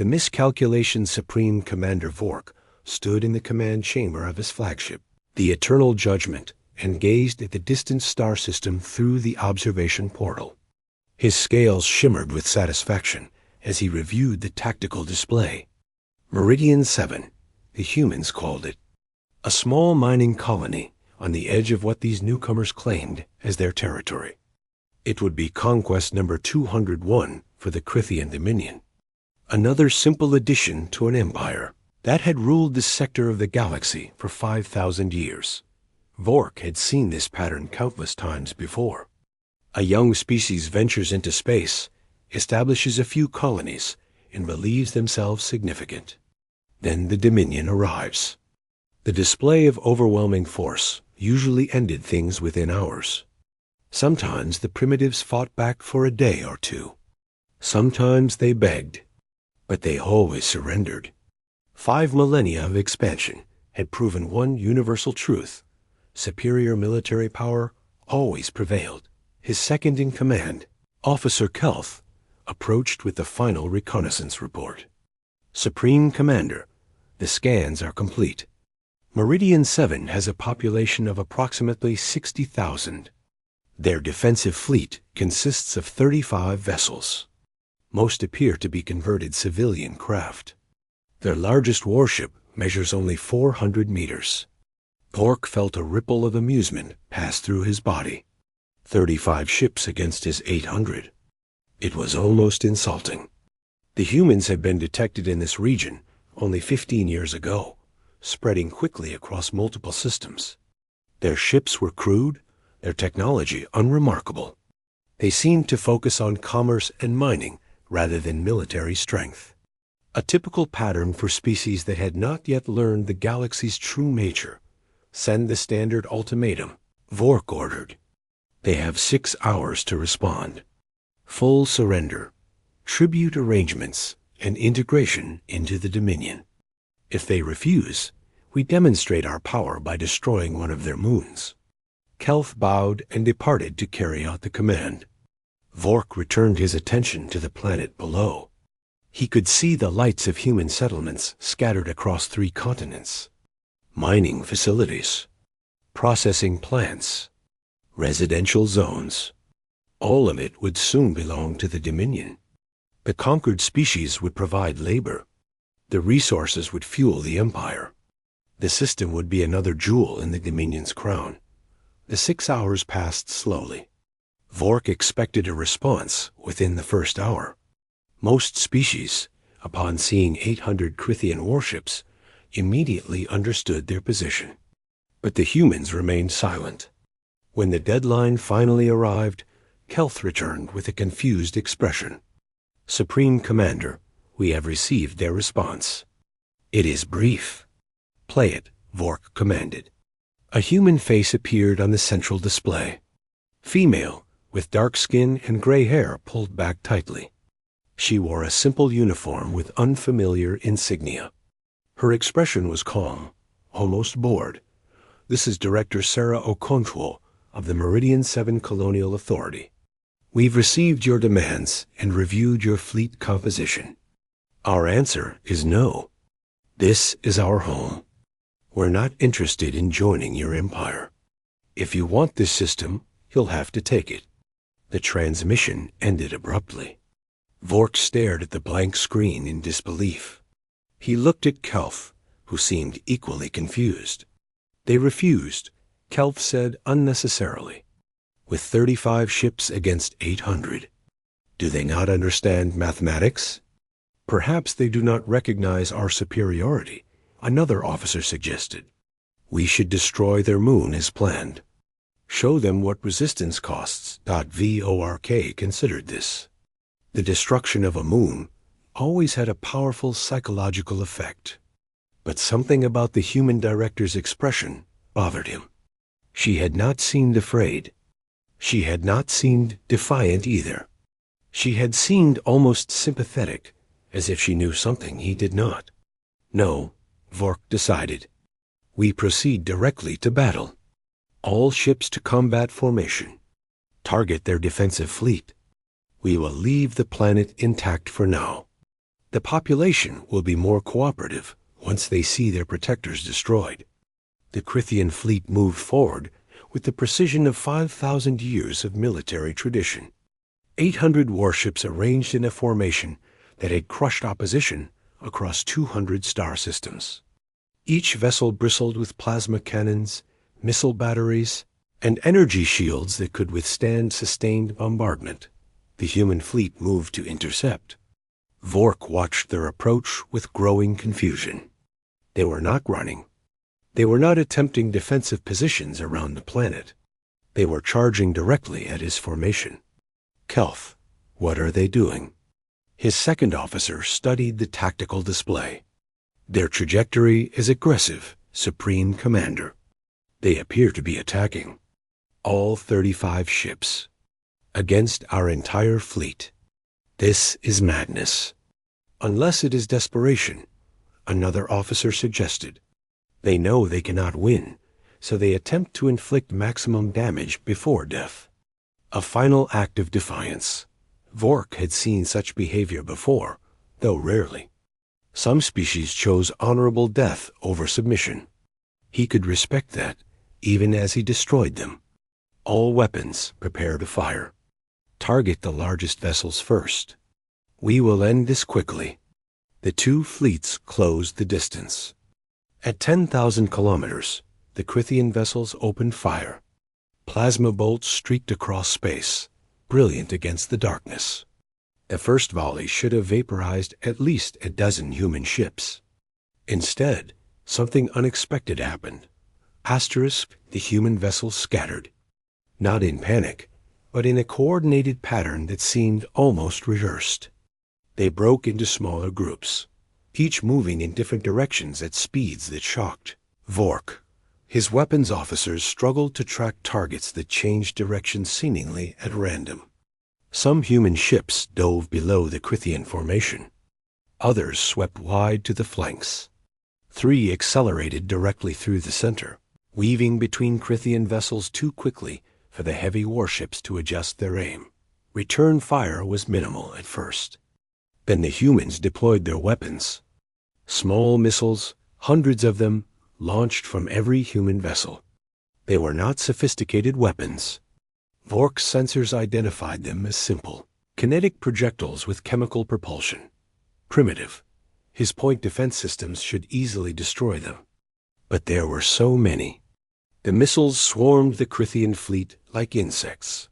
The miscalculation Supreme Commander Vork stood in the command chamber of his flagship, the Eternal Judgment, and gazed at the distant star system through the observation portal. His scales shimmered with satisfaction as he reviewed the tactical display. Meridian 7, the humans called it. A small mining colony on the edge of what these newcomers claimed as their territory. It would be conquest number 201 for the Crithian Dominion. Another simple addition to an empire that had ruled this sector of the galaxy for 5,000 years. Vork had seen this pattern countless times before. A young species ventures into space, establishes a few colonies, and believes themselves significant. Then the Dominion arrives. The display of overwhelming force usually ended things within hours. Sometimes the primitives fought back for a day or two. Sometimes they begged, but they always surrendered. 5 millennia of expansion had proven one universal truth: superior military power always prevailed. His second-in-command, Officer Kelth, approached with the final reconnaissance report. Supreme Commander, the scans are complete. Meridian 7 has a population of approximately 60,000. Their defensive fleet consists of 35 vessels. Most appear to be converted civilian craft. Their largest warship measures only 400 meters. Vork felt a ripple of amusement pass through his body. 35 ships against his 800. It was almost insulting. The humans had been detected in this region only 15 years ago, spreading quickly across multiple systems. Their ships were crude, their technology unremarkable. They seemed to focus on commerce and mining rather than military strength. A typical pattern for species that had not yet learned the galaxy's true nature. Send the standard ultimatum, Vork ordered. They have 6 hours to respond. Full surrender, tribute arrangements, and integration into the Dominion. If they refuse, we demonstrate our power by destroying one of their moons. Kelth bowed and departed to carry out the command. Vork returned his attention to the planet below. He could see the lights of human settlements scattered across 3 continents. Mining facilities, processing plants, residential zones. All of it would soon belong to the Dominion. The conquered species would provide labor. The resources would fuel the empire. The system would be another jewel in the Dominion's crown. The 6 hours passed slowly. Vork expected a response within the first hour. Most species, upon seeing 800 Crithian warships, immediately understood their position. But the humans remained silent. When the deadline finally arrived, Kelth returned with a confused expression. Supreme Commander, we have received their response. It is brief. Play it, Vork commanded. A human face appeared on the central display. Female, with dark skin and gray hair pulled back tightly. She wore a simple uniform with unfamiliar insignia. Her expression was calm, almost bored. This is Director Sarah Okonkwo of the Meridian 7 Colonial Authority. We've received your demands and reviewed your fleet composition. Our answer is no. This is our home. We're not interested in joining your empire. If you want this system, you'll have to take it. The transmission ended abruptly. Vork stared at the blank screen in disbelief. He looked at Kelth, who seemed equally confused. They refused, Kelth said unnecessarily. With 35 ships against 800. Do they not understand mathematics? Perhaps they do not recognize our superiority, another officer suggested. We should destroy their moon as planned. Show them what resistance costs. VORK considered this. The destruction of a moon always had a powerful psychological effect. But something about the human director's expression bothered him. She had not seemed afraid. She had not seemed defiant either. She had seemed almost sympathetic, as if she knew something he did not. No, Vork decided. We proceed directly to battle. All ships to combat formation. Target their defensive fleet. We will leave the planet intact for now. The population will be more cooperative once they see their protectors destroyed. The Krithian fleet moved forward with the precision of 5,000 years of military tradition. 800 warships arranged in a formation that had crushed opposition across 200 star systems. Each vessel bristled with plasma cannons, missile batteries, and energy shields that could withstand sustained bombardment. The human fleet moved to intercept. Vork watched their approach with growing confusion. They were not running. They were not attempting defensive positions around the planet. They were charging directly at his formation. Kelth, what are they doing? His second officer studied the tactical display. Their trajectory is aggressive, Supreme Commander. They appear to be attacking. All 35 ships. Against our entire fleet. This is madness. Unless it is desperation, another officer suggested. They know they cannot win, so they attempt to inflict maximum damage before death. A final act of defiance. Vork had seen such behavior before, though rarely. Some species chose honorable death over submission. He could respect that, even as he destroyed them. All weapons prepare to fire. Target the largest vessels first. We will end this quickly. The two fleets closed the distance. At 10,000 kilometers, the Krithian vessels opened fire. Plasma bolts streaked across space, brilliant against the darkness. The first volley should have vaporized at least a dozen human ships. Instead, something unexpected happened. The human vessels scattered. Not in panic, but in a coordinated pattern that seemed almost rehearsed. They broke into smaller groups, each moving in different directions at speeds that shocked. Vork. His weapons officers struggled to track targets that changed direction seemingly at random. Some human ships dove below the Krithian formation. Others swept wide to the flanks. 3 accelerated directly through the center, weaving between Krithian vessels too quickly for the heavy warships to adjust their aim. Return fire was minimal at first. Then the humans deployed their weapons. Small missiles, hundreds of them, launched from every human vessel. They were not sophisticated weapons. Vork's sensors identified them as simple, kinetic projectiles with chemical propulsion. Primitive. His point defense systems should easily destroy them. But there were so many. The missiles swarmed the Krithian fleet like insects.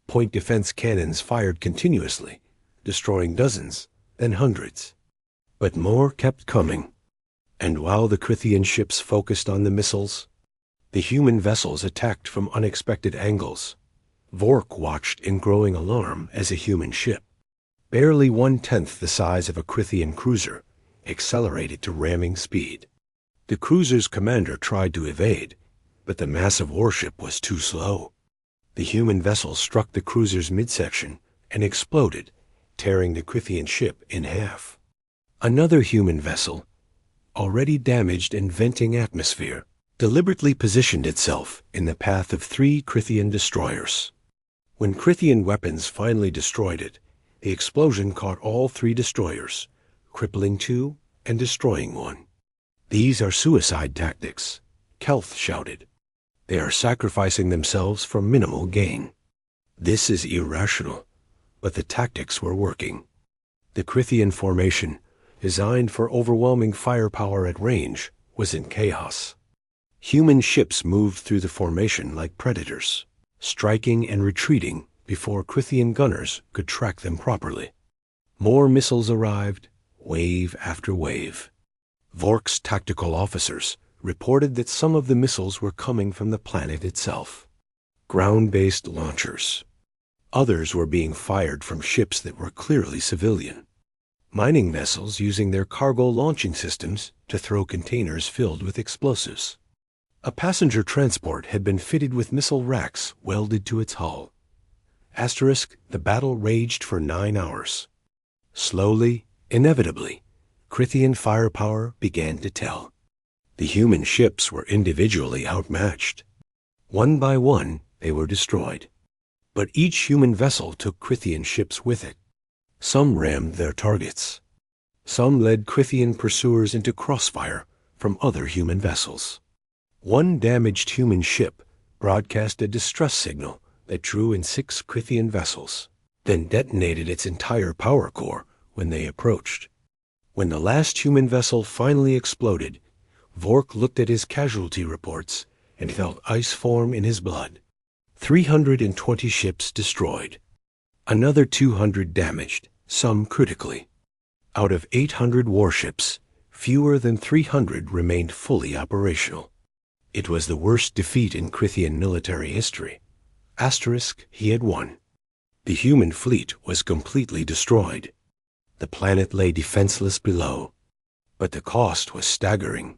Point defense cannons fired continuously, destroying dozens, then hundreds. But more kept coming. And while the Krithian ships focused on the missiles, the human vessels attacked from unexpected angles. Vork watched in growing alarm as a human ship, barely 1/10 the size of a Krithian cruiser, accelerated to ramming speed. The cruiser's commander tried to evade, but the massive warship was too slow. The human vessel struck the cruiser's midsection and exploded, tearing the Krithian ship in half. Another human vessel, already damaged and venting atmosphere, deliberately positioned itself in the path of 3 Krithian destroyers. When Krithian weapons finally destroyed it, the explosion caught all 3 destroyers, crippling 2 and destroying 1. These are suicide tactics, Kelth shouted. They are sacrificing themselves for minimal gain. This is irrational, but the tactics were working. The Krithian formation, designed for overwhelming firepower at range, was in chaos. Human ships moved through the formation like predators, striking and retreating before Krithian gunners could track them properly. More missiles arrived, wave after wave. Vork's tactical officers reported that some of the missiles were coming from the planet itself. Ground-based launchers. Others were being fired from ships that were clearly civilian. Mining vessels using their cargo launching systems to throw containers filled with explosives. A passenger transport had been fitted with missile racks welded to its hull. The battle raged for 9 hours. Slowly, inevitably, Krithian firepower began to tell. The human ships were individually outmatched. One by one, they were destroyed. But each human vessel took Krithian ships with it. Some rammed their targets. Some led Krithian pursuers into crossfire from other human vessels. One damaged human ship broadcast a distress signal that drew in 6 Krithian vessels, then detonated its entire power core when they approached. When the last human vessel finally exploded, Vork looked at his casualty reports and felt ice form in his blood. 320 ships destroyed. Another 200 damaged, some critically. Out of 800 warships, fewer than 300 remained fully operational. It was the worst defeat in Krithian military history. Asterisk, he had won. The human fleet was completely destroyed. The planet lay defenseless below. But the cost was staggering.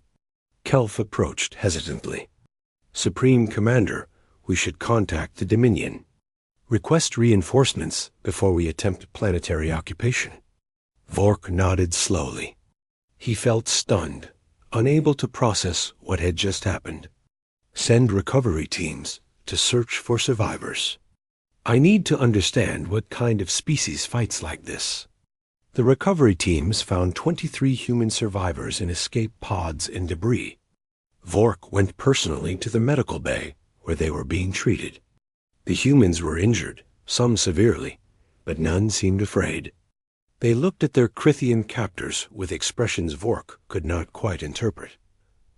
Kelf approached hesitantly. Supreme Commander, we should contact the Dominion. Request reinforcements before we attempt planetary occupation. Vork nodded slowly. He felt stunned, unable to process what had just happened. Send recovery teams to search for survivors. I need to understand what kind of species fights like this. The recovery teams found 23 human survivors in escape pods and debris. Vork went personally to the medical bay where they were being treated. The humans were injured, some severely, but none seemed afraid. They looked at their Krithian captors with expressions Vork could not quite interpret.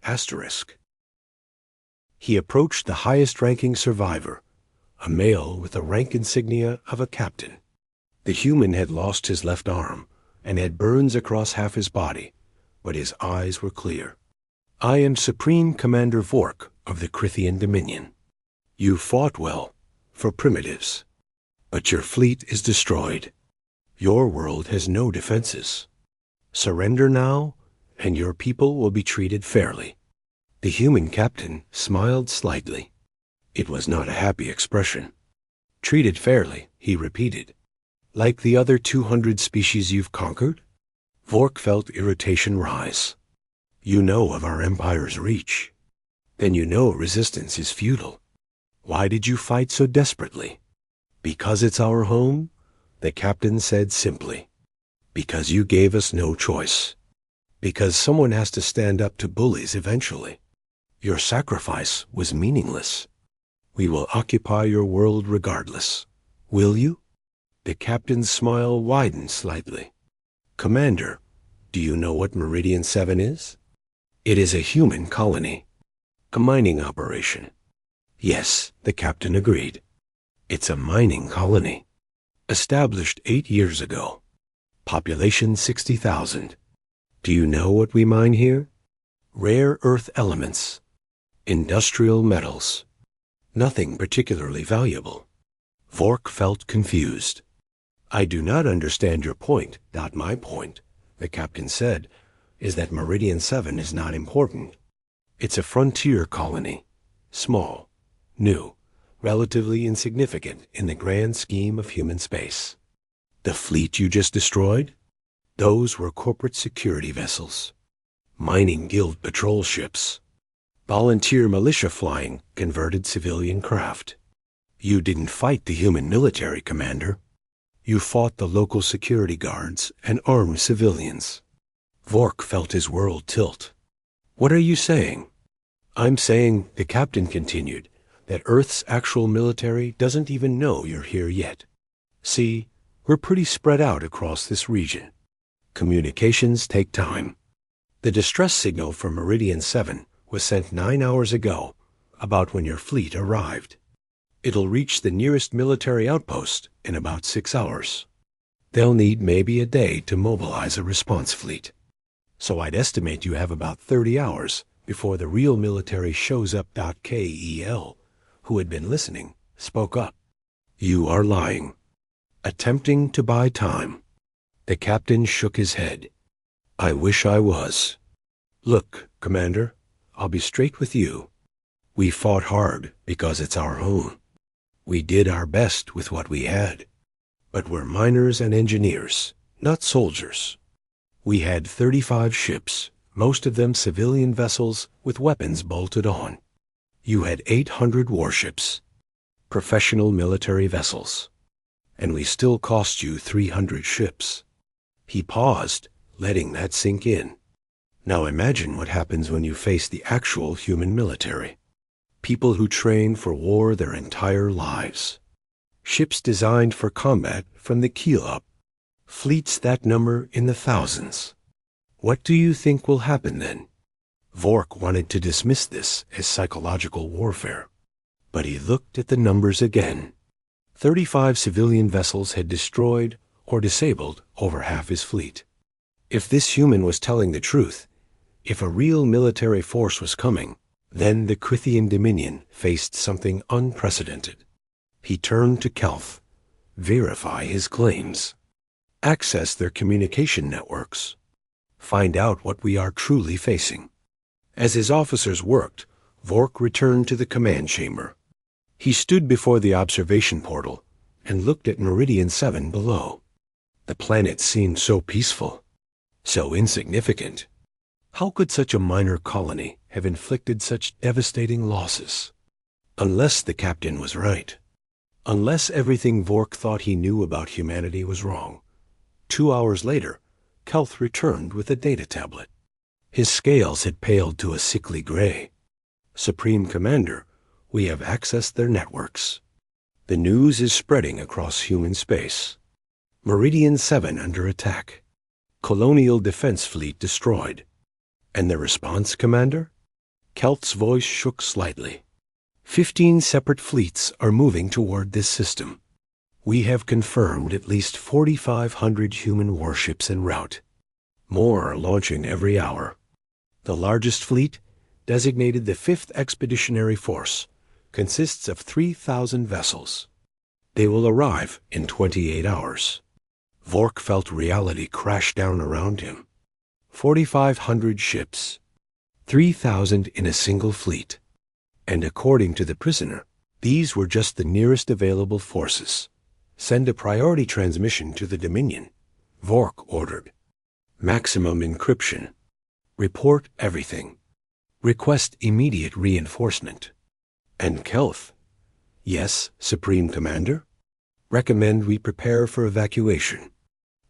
Asterisk. He approached the highest-ranking survivor, a male with the rank insignia of a captain. The human had lost his left arm and had burns across half his body, but his eyes were clear. I am Supreme Commander Vork of the Krithian Dominion. You fought well, for primitives, but your fleet is destroyed. Your world has no defenses. Surrender now, and your people will be treated fairly. The human captain smiled slightly. It was not a happy expression. Treated fairly, he repeated. Like the other 200 species you've conquered? Vork felt irritation rise. You know of our empire's reach. Then you know resistance is futile. Why did you fight so desperately? Because it's our home? The captain said simply. Because you gave us no choice. Because someone has to stand up to bullies eventually. Your sacrifice was meaningless. We will occupy your world regardless. Will you? The captain's smile widened slightly. Commander, do you know what Meridian 7 is? It is a human colony. A mining operation. Yes, the captain agreed. It's a mining colony. Established 8 years ago. Population 60,000. Do you know what we mine here? Rare earth elements. Industrial metals. Nothing particularly valuable. Vork felt confused. I do not understand your point. Not my point, the captain said, is that Meridian 7 is not important. It's a frontier colony. Small. New. Relatively insignificant in the grand scheme of human space. The fleet you just destroyed? Those were corporate security vessels. Mining guild patrol ships. Volunteer militia flying converted civilian craft. You didn't fight the human military, Commander. You fought the local security guards and armed civilians. Vork felt his world tilt. What are you saying? I'm saying, the captain continued, that Earth's actual military doesn't even know you're here yet. See, we're pretty spread out across this region. Communications take time. The distress signal from Meridian 7 was sent 9 hours ago, about when your fleet arrived. It'll reach the nearest military outpost in about 6 hours. They'll need maybe a day to mobilize a response fleet. So I'd estimate you have about 30 hours before the real military shows up. Kel, who had been listening, spoke up. You are lying. Attempting to buy time. The captain shook his head. I wish I was. Look, Commander, I'll be straight with you. We fought hard because it's our home. We did our best with what we had. But we're miners and engineers, not soldiers. We had 35 ships, most of them civilian vessels with weapons bolted on. You had 800 warships, professional military vessels. And we still cost you 300 ships. He paused, letting that sink in. Now imagine what happens when you face the actual human military. People who train for war their entire lives. Ships designed for combat from the keel up. Fleets that number in the thousands. What do you think will happen then? Vork wanted to dismiss this as psychological warfare. But he looked at the numbers again. 35 civilian vessels had destroyed or disabled over half his fleet. If this human was telling the truth, if a real military force was coming, then the Krithian Dominion faced something unprecedented. He turned to Kelth. Verify his claims. Access their communication networks. Find out what we are truly facing. As his officers worked, Vork returned to the command chamber. He stood before the observation portal and looked at Meridian 7 below. The planet seemed so peaceful, so insignificant. How could such a minor colony have inflicted such devastating losses? Unless the captain was right. Unless everything Vork thought he knew about humanity was wrong. 2 hours later, Kelth returned with a data tablet. His scales had paled to a sickly gray. Supreme Commander, we have accessed their networks. The news is spreading across human space. Meridian 7 under attack. Colonial defense fleet destroyed. And the response, Commander? Kelth's voice shook slightly. 15 separate fleets are moving toward this system. We have confirmed at least 4,500 human warships en route. More are launching every hour. The largest fleet, designated the 5th Expeditionary Force, consists of 3,000 vessels. They will arrive in 28 hours. Vork felt reality crash down around him. 4,500 ships. 3,000 in a single fleet. And according to the prisoner, these were just the nearest available forces. Send a priority transmission to the Dominion, Vork ordered. Maximum encryption. Report everything. Request immediate reinforcement. And Kelth. Yes, Supreme Commander? Recommend we prepare for evacuation.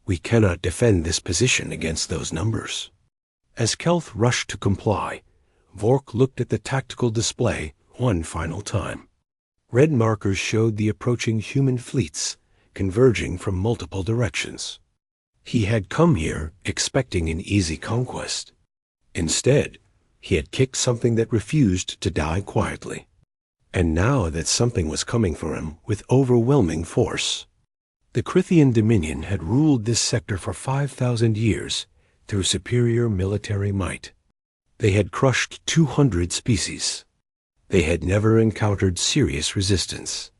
We cannot defend this position against those numbers. As Kelth rushed to comply, Vork looked at the tactical display one final time. Red markers showed the approaching human fleets converging from multiple directions. He had come here expecting an easy conquest. Instead, he had kicked something that refused to die quietly. And now that something was coming for him with overwhelming force. The Krithian Dominion had ruled this sector for 5,000 years through superior military might. They had crushed 200 species. They had never encountered serious resistance.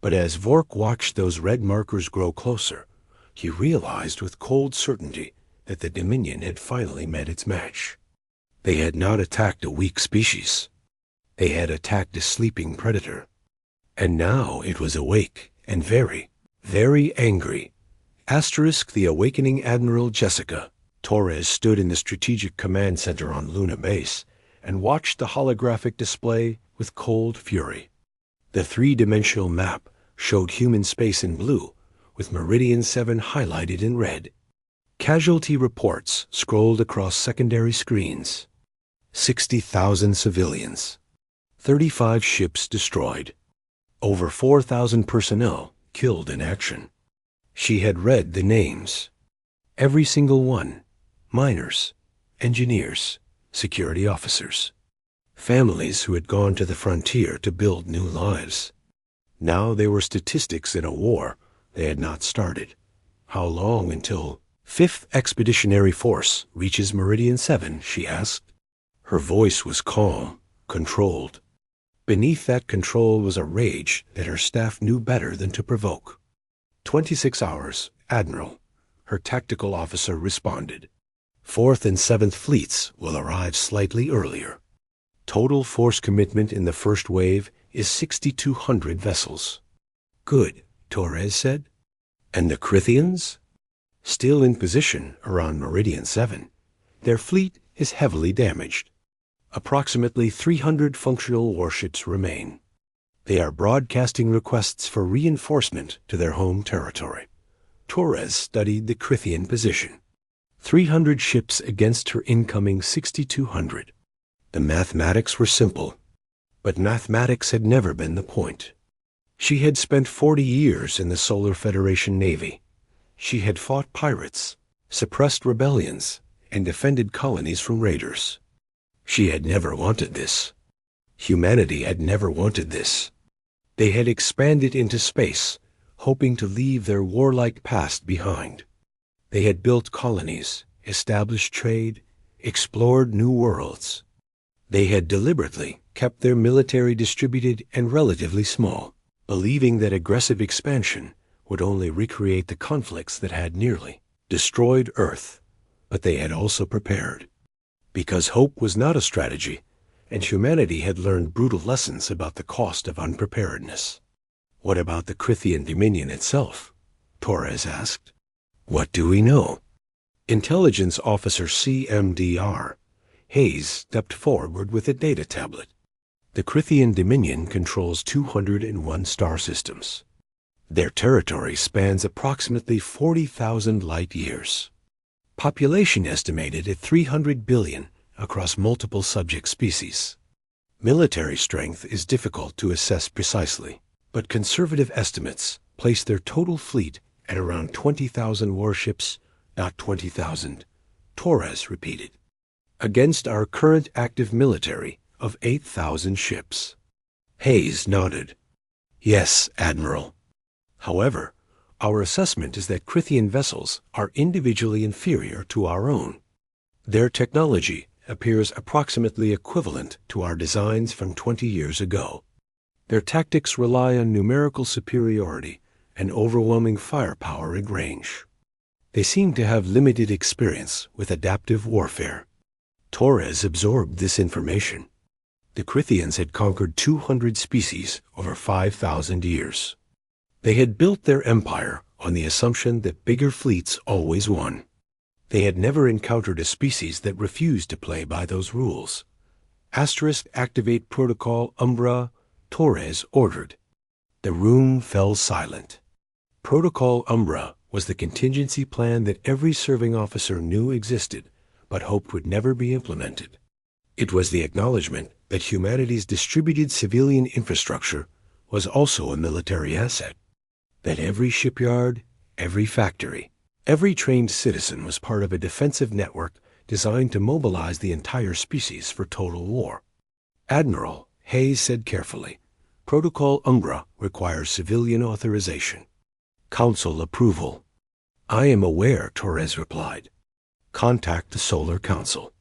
But as Vork watched those red markers grow closer, he realized with cold certainty that the Dominion had finally met its match. They had not attacked a weak species. They had attacked a sleeping predator. And now it was awake and very, very angry. The awakening Admiral Jessica. Torres stood in the Strategic Command Center on Luna Base and watched the holographic display with cold fury. The three-dimensional map showed human space in blue, with Meridian 7 highlighted in red. Casualty reports scrolled across secondary screens. 60,000 civilians. 35 ships destroyed. Over 4,000 personnel killed in action. She had read the names. Every single one. Miners, engineers, security officers. Families who had gone to the frontier to build new lives. Now they were statistics in a war they had not started. How long until 5th Expeditionary Force reaches Meridian 7, she asked. Her voice was calm, controlled. Beneath that control was a rage that her staff knew better than to provoke. 26 hours, Admiral, her tactical officer responded. 4th and 7th Fleets will arrive slightly earlier. Total force commitment in the first wave is 6,200 vessels. Good, Torres said. And the Krithians? Still in position around Meridian 7. Their fleet is heavily damaged. Approximately 300 functional warships remain. They are broadcasting requests for reinforcement to their home territory. Torres studied the Krithian position. 300 ships against her incoming 6,200. The mathematics were simple, but mathematics had never been the point. She had spent 40 years in the Solar Federation Navy. She had fought pirates, suppressed rebellions, and defended colonies from raiders. She had never wanted this. Humanity had never wanted this. They had expanded into space, hoping to leave their warlike past behind. They had built colonies, established trade, explored new worlds. They had deliberately kept their military distributed and relatively small, believing that aggressive expansion would only recreate the conflicts that had nearly destroyed Earth. But they had also prepared. Because hope was not a strategy, and humanity had learned brutal lessons about the cost of unpreparedness. What about the Crithian Dominion itself? Torres asked. What do we know? Intelligence Officer CMDR Hayes stepped forward with a data tablet. The Crithian Dominion controls 201 star systems. Their territory spans approximately 40,000 light years. Population estimated at 300 billion across multiple subject species. Military strength is difficult to assess precisely, but conservative estimates place their total fleet at around 20,000 warships, not 20,000, Torres repeated, against our current active military of 8,000 ships. Hayes nodded. Yes, Admiral. However, our assessment is that Crithian vessels are individually inferior to our own. Their technology appears approximately equivalent to our designs from 20 years ago. Their tactics rely on numerical superiority and overwhelming firepower at range. They seem to have limited experience with adaptive warfare. Torres absorbed this information. The Crithians had conquered 200 species over 5,000 years. They had built their empire on the assumption that bigger fleets always won. They had never encountered a species that refused to play by those rules. Activate Protocol Umbra, Torres ordered. The room fell silent. Protocol Umbra was the contingency plan that every serving officer knew existed, but hoped would never be implemented. It was the acknowledgement that humanity's distributed civilian infrastructure was also a military asset, that every shipyard, every factory, every trained citizen was part of a defensive network designed to mobilize the entire species for total war. Admiral, Hayes said carefully, Protocol Umbra requires civilian authorization. Council approval. I am aware, Torres replied. Contact the Solar Council.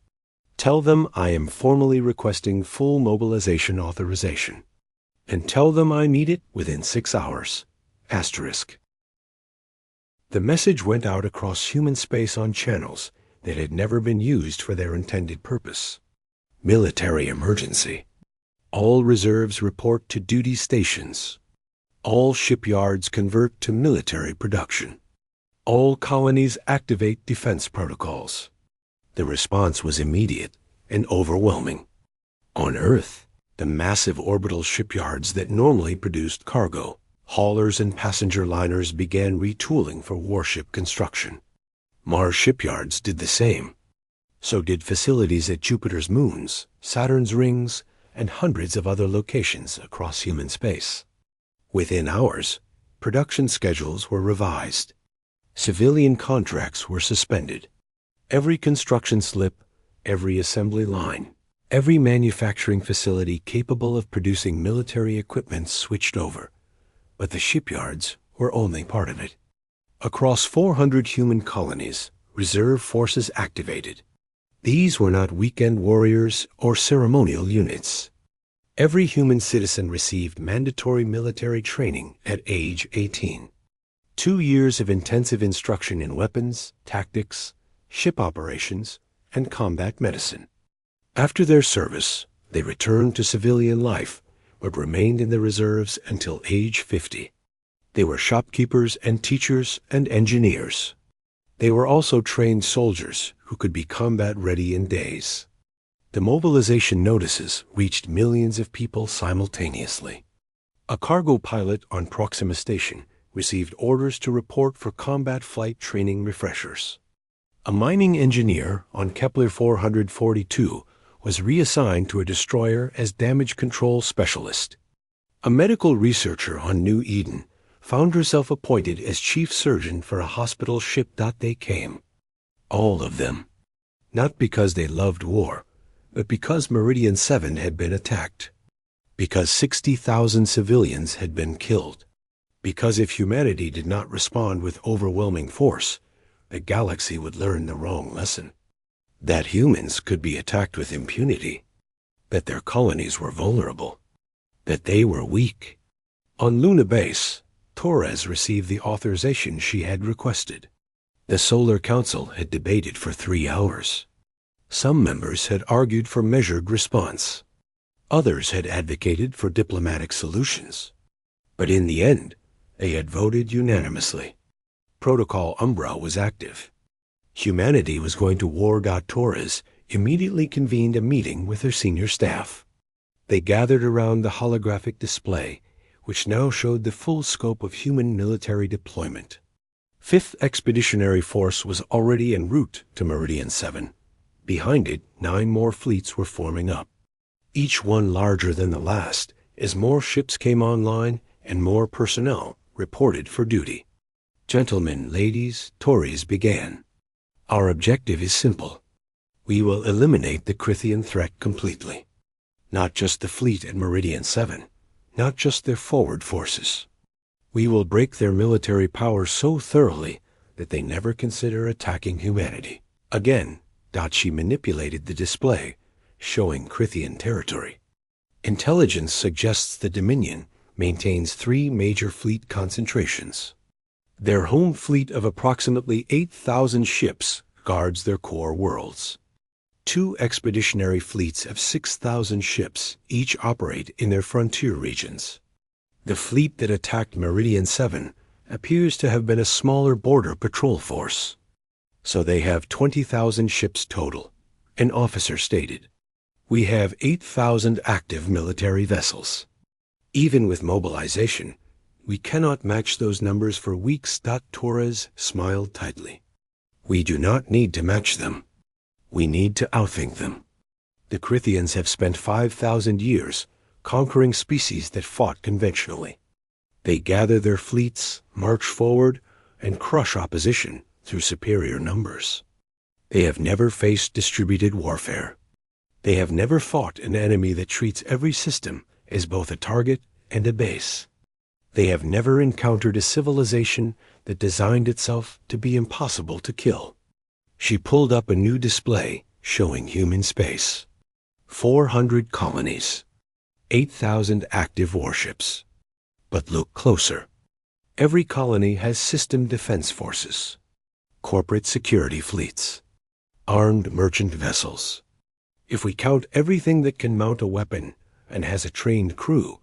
Tell them I am formally requesting full mobilization authorization. And tell them I need it within 6 hours. Asterisk. The message went out across human space on channels that had never been used for their intended purpose. Military emergency. All reserves report to duty stations. All shipyards convert to military production. All colonies activate defense protocols. The response was immediate and overwhelming. On Earth, the massive orbital shipyards that normally produced cargo, haulers and passenger liners began retooling for warship construction. Mars shipyards did the same. So did facilities at Jupiter's moons, Saturn's rings, and hundreds of other locations across human space. Within hours, production schedules were revised. Civilian contracts were suspended. Every construction slip, every assembly line, every manufacturing facility capable of producing military equipment switched over. But the shipyards were only part of it. Across 400 human colonies, reserve forces activated. These were not weekend warriors or ceremonial units. Every human citizen received mandatory military training at age 18. 2 years of intensive instruction in weapons, tactics, ship operations, and combat medicine. After their service, they returned to civilian life, but remained in the reserves until age 50. They were shopkeepers and teachers and engineers. They were also trained soldiers who could be combat ready in days. The mobilization notices reached millions of people simultaneously. A cargo pilot on Proxima Station received orders to report for combat flight training refreshers. A mining engineer on Kepler 442 was reassigned to a destroyer as damage control specialist. A medical researcher on New Eden found herself appointed as chief surgeon for a hospital ship. They came. All of them. Not because they loved war, but because Meridian 7 had been attacked. Because 60,000 civilians had been killed. Because if humanity did not respond with overwhelming force, the galaxy would learn the wrong lesson. That humans could be attacked with impunity. That their colonies were vulnerable. That they were weak. On Luna Base, Torres received the authorization she had requested. The Solar Council had debated for 3 hours. Some members had argued for measured response. Others had advocated for diplomatic solutions. But in the end, they had voted unanimously. Protocol Umbra was active. Humanity was going to war. Torres immediately convened a meeting with her senior staff. They gathered around the holographic display, which now showed the full scope of human military deployment. 5th Expeditionary Force was already en route to Meridian 7. Behind it, 9 more fleets were forming up, each one larger than the last, as more ships came online and more personnel reported for duty. Gentlemen, ladies, Tories began. Our objective is simple. We will eliminate the Crithian threat completely. Not just the fleet at Meridian 7, not just their forward forces. We will break their military power so thoroughly that they never consider attacking humanity. Again, she manipulated the display, showing Crithian territory. Intelligence suggests the Dominion maintains 3 major fleet concentrations. Their home fleet of approximately 8,000 ships guards their core worlds. 2 expeditionary fleets of 6,000 ships each operate in their frontier regions. The fleet that attacked Meridian 7 appears to have been a smaller border patrol force. So they have 20,000 ships total, an officer stated. We have 8,000 active military vessels. Even with mobilization, we cannot match those numbers for weeks. Torres smiled tightly. We do not need to match them. We need to outthink them. The Crithians have spent 5,000 years conquering species that fought conventionally. They gather their fleets, march forward, and crush opposition through superior numbers. They have never faced distributed warfare. They have never fought an enemy that treats every system as both a target and a base. They have never encountered a civilization that designed itself to be impossible to kill. She pulled up a new display showing human space. 400 colonies. 8,000 active warships. But look closer. Every colony has system defense forces, corporate security fleets, armed merchant vessels. If we count everything that can mount a weapon and has a trained crew,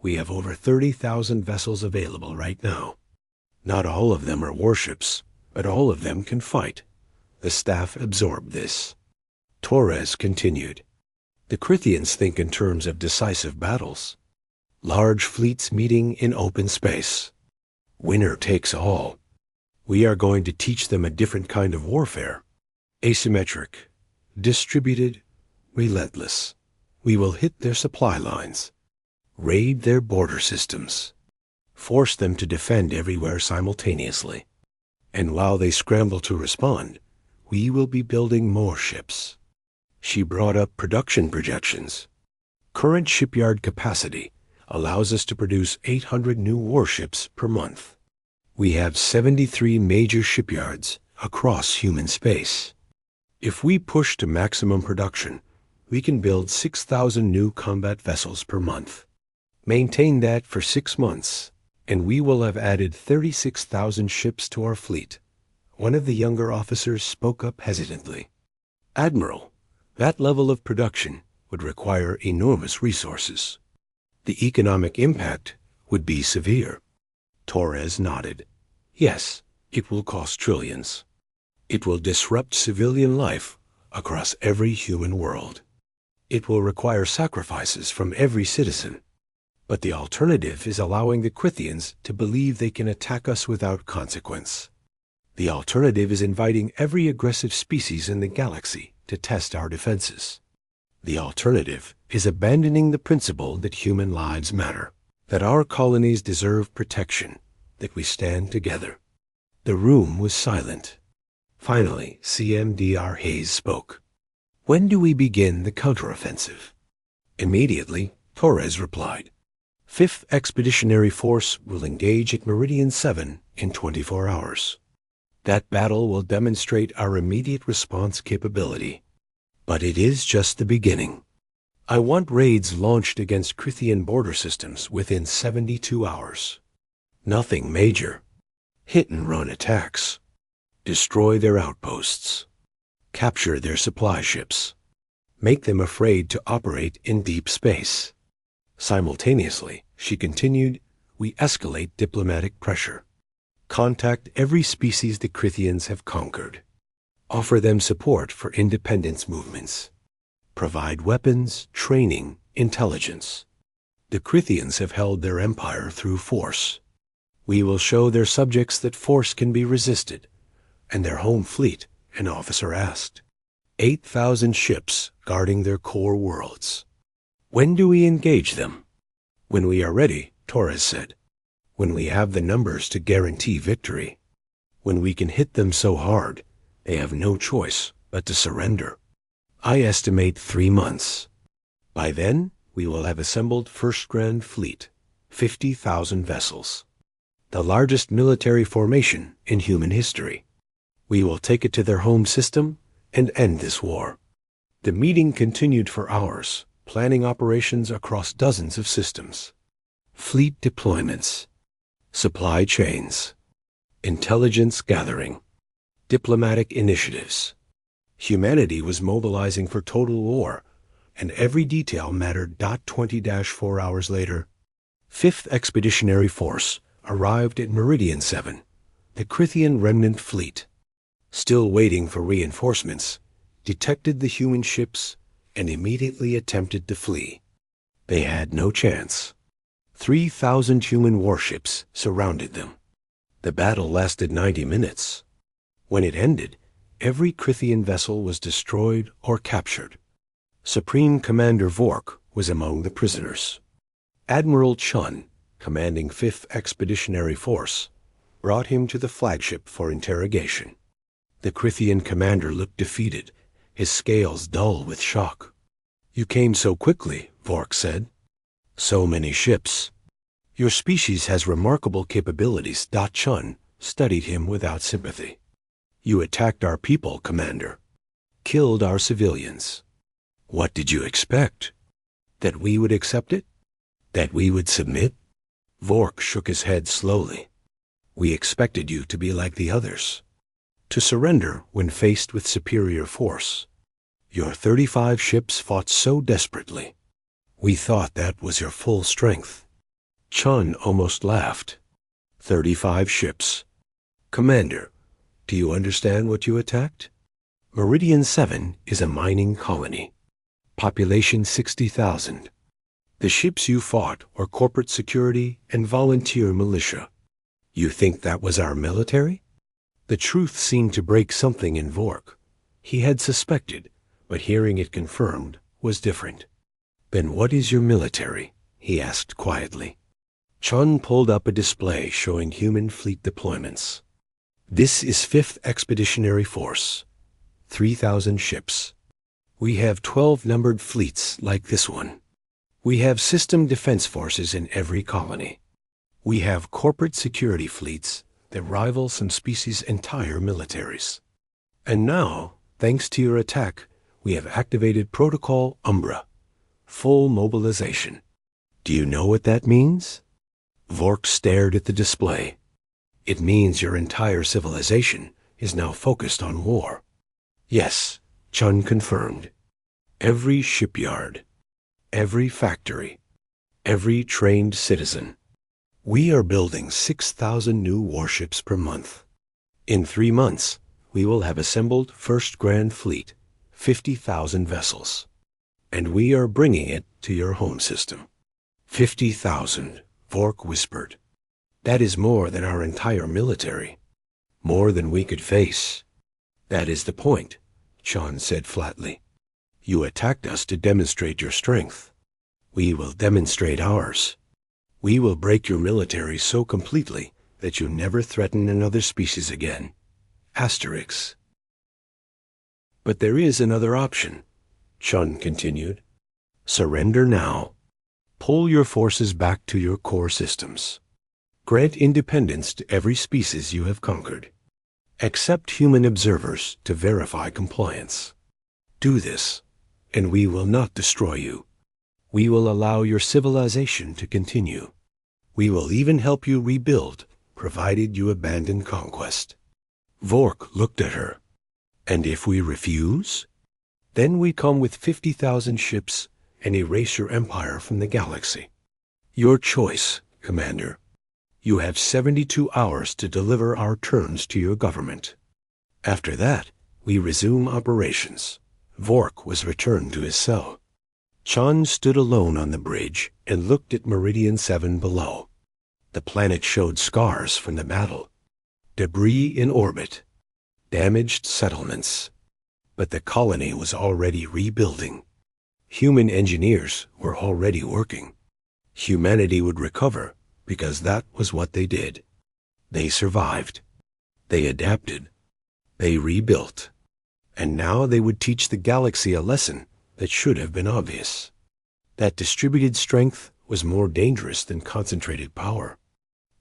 we have over 30,000 vessels available right now. Not all of them are warships, but all of them can fight. The staff absorbed this. Torres continued. The Crithians think in terms of decisive battles. Large fleets meeting in open space. Winner takes all. We are going to teach them a different kind of warfare. Asymmetric, distributed, relentless. We will hit their supply lines, raid their border systems, force them to defend everywhere simultaneously. And while they scramble to respond, we will be building more ships. She brought up production projections. Current shipyard capacity allows us to produce 800 new warships per month. We have 73 major shipyards across human space. If we push to maximum production, we can build 6,000 new combat vessels per month. Maintain that for 6 months, and we will have added 36,000 ships to our fleet. One of the younger officers spoke up hesitantly. Admiral, that level of production would require enormous resources. The economic impact would be severe. Torres nodded. Yes, it will cost trillions. It will disrupt civilian life across every human world. It will require sacrifices from every citizen. But the alternative is allowing the Crithians to believe they can attack us without consequence. The alternative is inviting every aggressive species in the galaxy to test our defenses. The alternative is abandoning the principle that human lives matter, that our colonies deserve protection, that we stand together. The room was silent. Finally, CMDR Hayes spoke. When do we begin the counteroffensive? Immediately, Torres replied. 5th Expeditionary Force will engage at Meridian 7 in 24 hours. That battle will demonstrate our immediate response capability. But it is just the beginning. I want raids launched against Krithian border systems within 72 hours. Nothing major. Hit-and-run attacks. Destroy their outposts. Capture their supply ships. Make them afraid to operate in deep space. Simultaneously, she continued, we escalate diplomatic pressure. Contact every species the Krithians have conquered. Offer them support for independence movements. Provide weapons, training, intelligence. The Krithians have held their empire through force. We will show their subjects that force can be resisted. And their home fleet, an officer asked. 8,000 ships guarding their core worlds. When do we engage them? When we are ready, Torres said. When we have the numbers to guarantee victory. When we can hit them so hard, they have no choice but to surrender. I estimate 3 months. By then, we will have assembled First Grand Fleet, 50,000 vessels. The largest military formation in human history. We will take it to their home system and end this war. The meeting continued for hours, planning operations across dozens of systems. Fleet deployments. Supply chains. Intelligence gathering. Diplomatic initiatives. Humanity was mobilizing for total war, and every detail mattered. 20-4 hours later, 5th Expeditionary Force arrived at Meridian 7, the Krithian remnant fleet. Still waiting for reinforcements, detected the human ships and immediately attempted to flee. They had no chance. 3,000 human warships surrounded them. The battle lasted 90 minutes. When it ended, every Krithian vessel was destroyed or captured. Supreme Commander Vork was among the prisoners. Admiral Chun, commanding 5th Expeditionary Force, brought him to the flagship for interrogation. The Krithian commander looked defeated, his scales dull with shock. You came so quickly, Vork said. So many ships. Your species has remarkable capabilities. Chun studied him without sympathy. You attacked our people, Commander. Killed our civilians. What did you expect? That we would accept it? That we would submit? Vork shook his head slowly. We expected you to be like the others. To surrender when faced with superior force. Your 35 ships fought so desperately. We thought that was your full strength. Chun almost laughed. 35 ships. Commander, do you understand what you attacked? Meridian 7 is a mining colony. Population 60,000. The ships you fought were corporate security and volunteer militia. You think that was our military? The truth seemed to break something in Vork. He had suspected, but hearing it confirmed was different. Then what is your military? He asked quietly. Chun pulled up a display showing human fleet deployments. This is 5th Expeditionary Force. 3,000 ships. We have 12 numbered fleets like this one. We have system defense forces in every colony. We have corporate security fleets that rival some species' entire militaries. And now, thanks to your attack, we have activated Protocol Umbra. Full mobilization. Do you know what that means? Vork stared at the display. It means your entire civilization is now focused on war. Yes, Chun confirmed. Every shipyard, every factory, every trained citizen. We are building 6,000 new warships per month. In 3 months, we will have assembled First Grand Fleet, 50,000 vessels. And we are bringing it to your home system. 50,000, Vork whispered. That is more than our entire military. More than we could face. That is the point, Sean said flatly. You attacked us to demonstrate your strength. We will demonstrate ours. We will break your military so completely that you never threaten another species again. Asterix. But there is another option, Chun continued. Surrender now. Pull your forces back to your core systems. Grant independence to every species you have conquered. Accept human observers to verify compliance. Do this, and we will not destroy you. We will allow your civilization to continue. We will even help you rebuild, provided you abandon conquest. Vork looked at her. And if we refuse? Then we come with 50,000 ships and erase your empire from the galaxy. Your choice, Commander. You have 72 hours to deliver our terms to your government. After that, we resume operations. Vork was returned to his cell. Chun stood alone on the bridge and looked at Meridian 7 below. The planet showed scars from the battle. Debris in orbit. Damaged settlements. But the colony was already rebuilding. Human engineers were already working. Humanity would recover because that was what they did. They survived. They adapted. They rebuilt. And now they would teach the galaxy a lesson that should have been obvious. That distributed strength was more dangerous than concentrated power.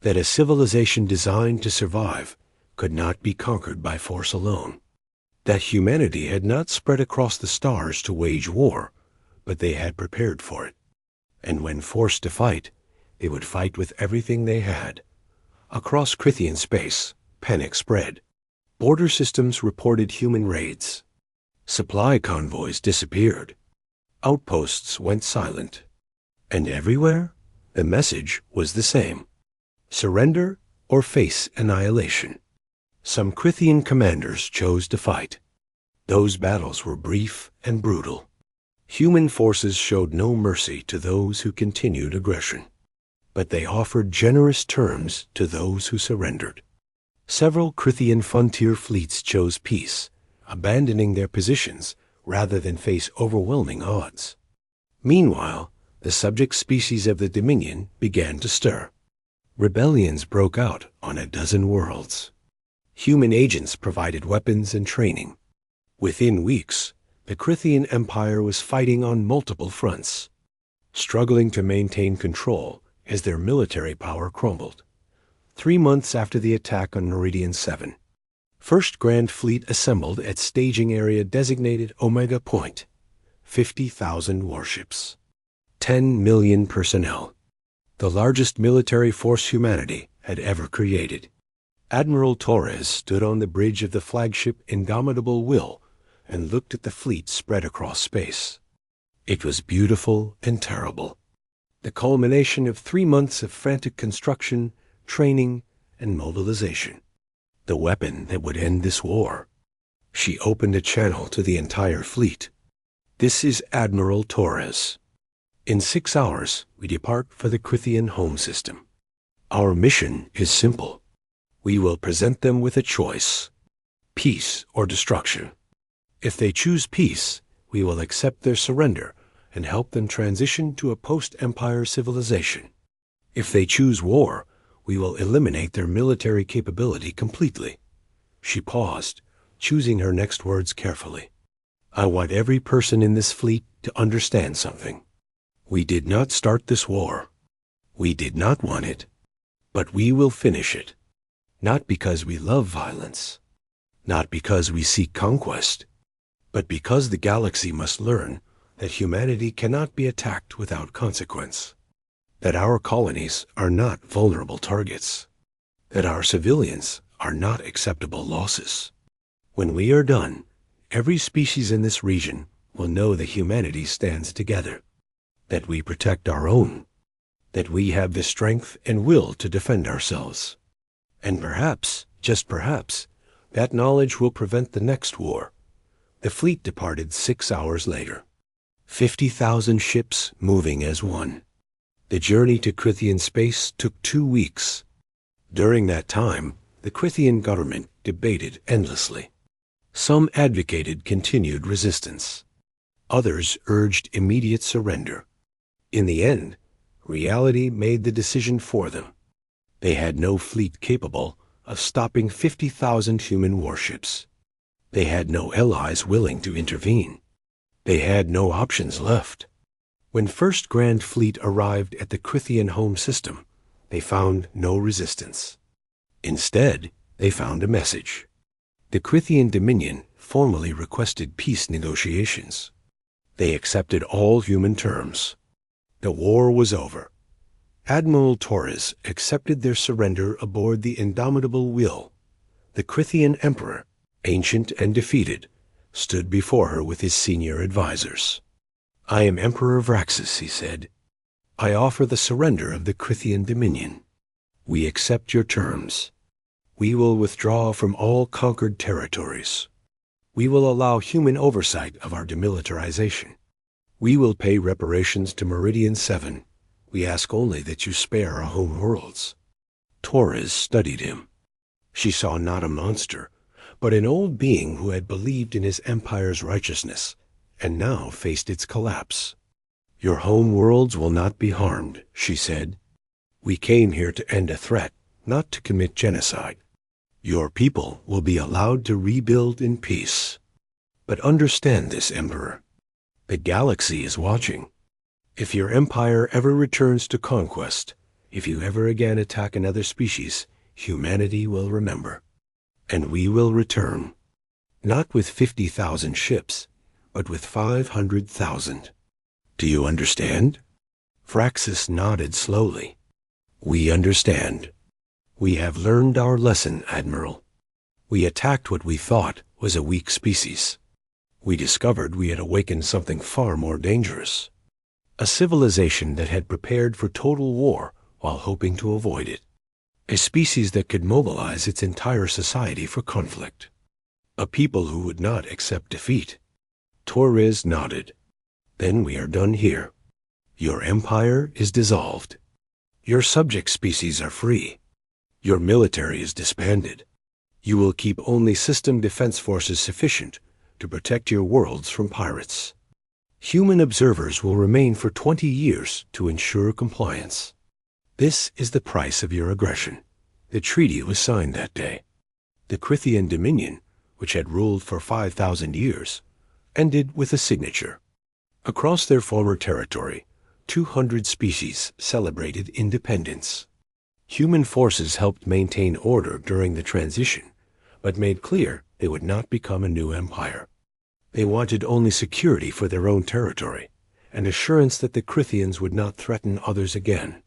That a civilization designed to survive could not be conquered by force alone. That humanity had not spread across the stars to wage war, but they had prepared for it. And when forced to fight, they would fight with everything they had. Across Crithian space, panic spread. Border systems reported human raids. Supply convoys disappeared. Outposts went silent. And everywhere, the message was the same. Surrender or face annihilation. Some Crithian commanders chose to fight. Those battles were brief and brutal. Human forces showed no mercy to those who continued aggression, but they offered generous terms to those who surrendered. Several Crithian frontier fleets chose peace, abandoning their positions rather than face overwhelming odds. Meanwhile, the subject species of the Dominion began to stir. Rebellions broke out on a dozen worlds. Human agents provided weapons and training. Within weeks, the Crithian Empire was fighting on multiple fronts, struggling to maintain control as their military power crumbled. 3 months after the attack on Meridian 7, First Grand Fleet assembled at staging area designated Omega Point. 50,000 warships. 10 million personnel. The largest military force humanity had ever created. Admiral Torres stood on the bridge of the flagship Indomitable Will and looked at the fleet spread across space. It was beautiful and terrible. The culmination of 3 months of frantic construction, training, and mobilization. The weapon that would end this war. She opened a channel to the entire fleet. This is Admiral Torres. In 6 hours, we depart for the Crithian home system. Our mission is simple. We will present them with a choice. Peace or destruction. If they choose peace, we will accept their surrender and help them transition to a post-empire civilization. If they choose war, we will eliminate their military capability completely. She paused, choosing her next words carefully. I want every person in this fleet to understand something. We did not start this war. We did not want it. But we will finish it. Not because we love violence. Not because we seek conquest. But because the galaxy must learn that humanity cannot be attacked without consequence. That our colonies are not vulnerable targets. That our civilians are not acceptable losses. When we are done, every species in this region will know that humanity stands together. That we protect our own. That we have the strength and will to defend ourselves. And perhaps, just perhaps, that knowledge will prevent the next war. The fleet departed 6 hours later. 50,000 ships moving as one. The journey to Crithian space took 2 weeks. During that time, the Krithian government debated endlessly. Some advocated continued resistance. Others urged immediate surrender. In the end, reality made the decision for them. They had no fleet capable of stopping 50,000 human warships. They had no allies willing to intervene. They had no options left. When First Grand Fleet arrived at the Krithian home system, they found no resistance. Instead, they found a message. The Krithian Dominion formally requested peace negotiations. They accepted all human terms. The war was over. Admiral Torres accepted their surrender aboard the indomitable Will. The Krithian Emperor, ancient and defeated, stood before her with his senior advisors. "I am Emperor Vraxis," he said. "I offer the surrender of the Krithian Dominion. We accept your terms. We will withdraw from all conquered territories. We will allow human oversight of our demilitarization. We will pay reparations to Meridian 7. We ask only that you spare our home worlds." Torres studied him. She saw not a monster, but an old being who had believed in his empire's righteousness, and now faced its collapse. "Your home worlds will not be harmed," she said. "We came here to end a threat, not to commit genocide. Your people will be allowed to rebuild in peace. But understand this, Emperor. The galaxy is watching. If your empire ever returns to conquest, if you ever again attack another species, humanity will remember. And we will return. Not with 50,000 ships, but with 500,000. Do you understand?" Vraxis nodded slowly. "We understand. We have learned our lesson, Admiral. We attacked what we thought was a weak species. We discovered we had awakened something far more dangerous. A civilization that had prepared for total war while hoping to avoid it. A species that could mobilize its entire society for conflict. A people who would not accept defeat." Torres nodded. "Then we are done here. Your empire is dissolved. Your subject species are free. Your military is disbanded. You will keep only system defense forces sufficient to protect your worlds from pirates. Human observers will remain for 20 years to ensure compliance. This is the price of your aggression." The treaty was signed that day. The Krithian Dominion, which had ruled for 5,000 years, ended with a signature. Across their former territory, 200 species celebrated independence. Human forces helped maintain order during the transition, but made clear they would not become a new empire. They wanted only security for their own territory, and assurance that the Krithians would not threaten others again.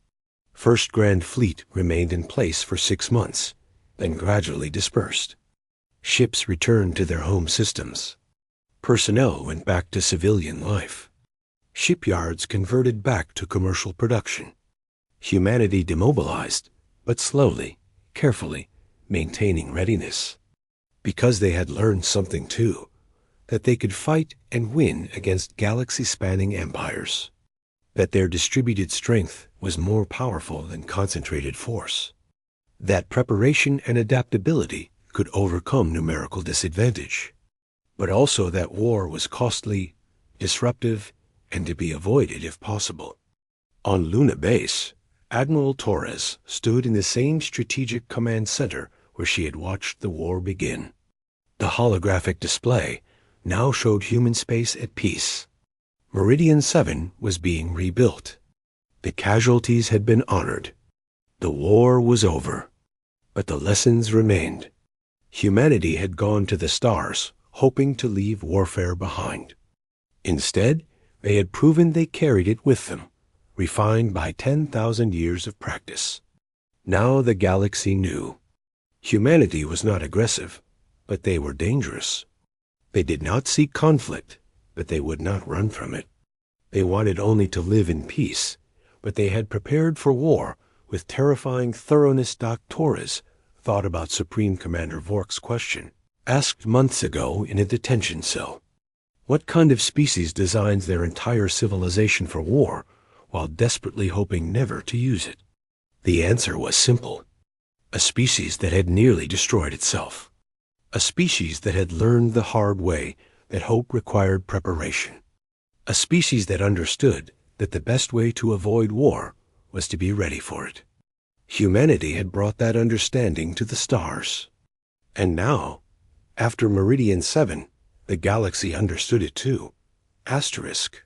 First Grand Fleet remained in place for 6 months, then gradually dispersed. Ships returned to their home systems. Personnel went back to civilian life. Shipyards converted back to commercial production. Humanity demobilized, but slowly, carefully, maintaining readiness. Because they had learned something too, that they could fight and win against galaxy-spanning empires. That their distributed strength was more powerful than concentrated force. That preparation and adaptability could overcome numerical disadvantage. But also that war was costly, disruptive, and to be avoided if possible. On Luna Base, Admiral Torres stood in the same strategic command center where she had watched the war begin. The holographic display now showed human space at peace. Meridian 7 was being rebuilt. The casualties had been honored. The war was over. But the lessons remained. Humanity had gone to the stars, hoping to leave warfare behind. Instead, they had proven they carried it with them, refined by 10,000 years of practice. Now the galaxy knew. Humanity was not aggressive, but they were dangerous. They did not seek conflict, but they would not run from it. They wanted only to live in peace, but they had prepared for war with terrifying thoroughness. Doc Torres thought about Supreme Commander Vork's question, asked months ago in a detention cell. What kind of species designs their entire civilization for war while desperately hoping never to use it? The answer was simple. A species that had nearly destroyed itself. A species that had learned the hard way that hope required preparation. A species that understood that the best way to avoid war was to be ready for it. Humanity had brought that understanding to the stars. And now, after Meridian 7, the galaxy understood it too. Asterisk.